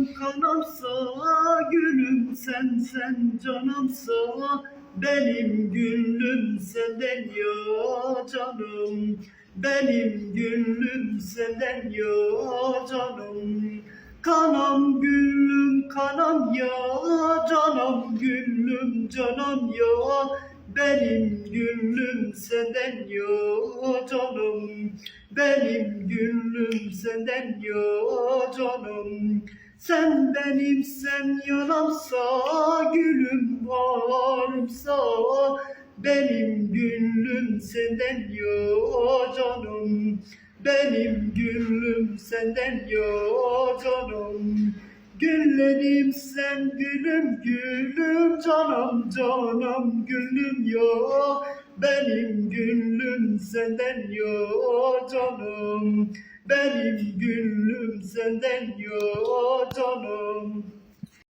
kanamsa, gülüm sen canımsa, benim gönlüm senden ya canım. Benim gönlüm senden ya canım. Kanam gülüm kanam ya canım, gülüm canım ya. Benim gönlüm senden ya canım. Benim gönlüm senden ya canım. Sen benimsen yanamsa, gülüm varımsa, benim gönlüm senden ya canım. Benim gülüm senden ya canım. Güllerim sen gülüm gülüm, canım canım gülüm ya. Benim gülüm senden ya canım. Benim gülüm senden ya canım.